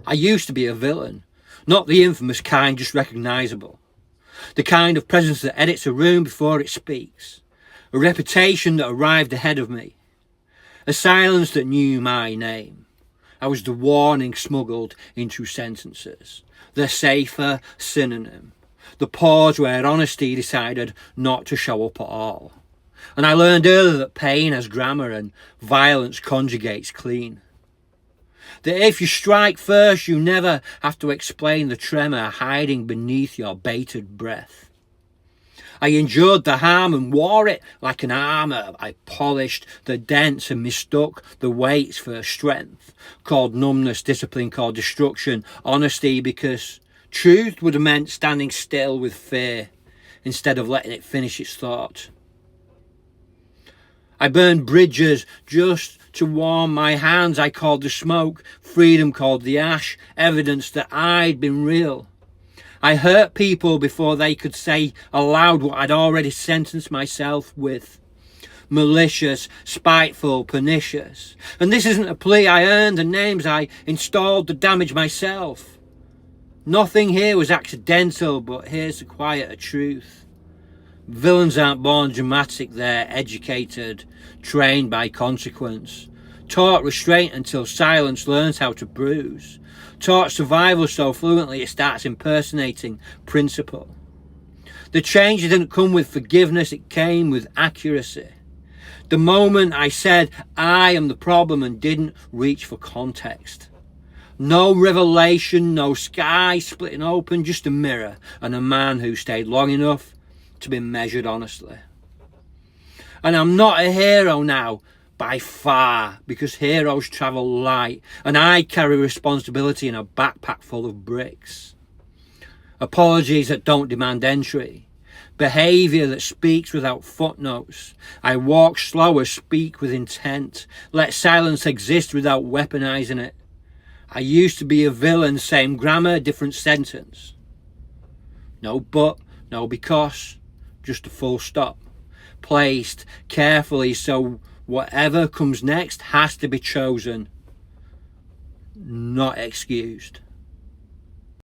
I used to be a villain, not the infamous kind just recognisable. The kind of presence that edits a room before it speaks. A reputation that arrived ahead of me. A silence that knew my name. I was the warning smuggled into sentences. The safer synonym. The pause where honesty decided not to show up at all. And I learned earlier that pain has grammar and violence conjugates clean. That if you strike first, you never have to explain the tremor hiding beneath your bated breath. I endured the harm and wore it like an armour. I polished the dents and mistook the weights for strength. Called numbness, discipline called destruction, honesty because truth would have meant standing still with fear instead of letting it finish its thought. I burned bridges just to warm my hands. I called the smoke, freedom called the ash, evidence that I'd been real. I hurt people before they could say aloud what I'd already sentenced myself with. Malicious, spiteful, pernicious. And this isn't a plea. I earned the names I installed to damage myself. Nothing here was accidental, but here's the quieter truth. Villains aren't born dramatic, they're educated, trained by consequence, taught restraint until silence learns how to bruise, taught survival so fluently it starts impersonating principle. The change didn't come with forgiveness, it came with accuracy. The moment I said I am the problem and didn't reach for context. No revelation, no sky splitting open, just a mirror and a man who stayed long enough to be measured honestly. And I'm not a hero now, by far, because heroes travel light and I carry responsibility in a backpack full of bricks. Apologies that don't demand entry. Behaviour that speaks without footnotes. I walk slower, speak with intent. Let silence exist without weaponising it. I used to be a villain, same grammar, different sentence. No but, no because. Just a full stop, placed carefully so whatever comes next has to be chosen, not excused.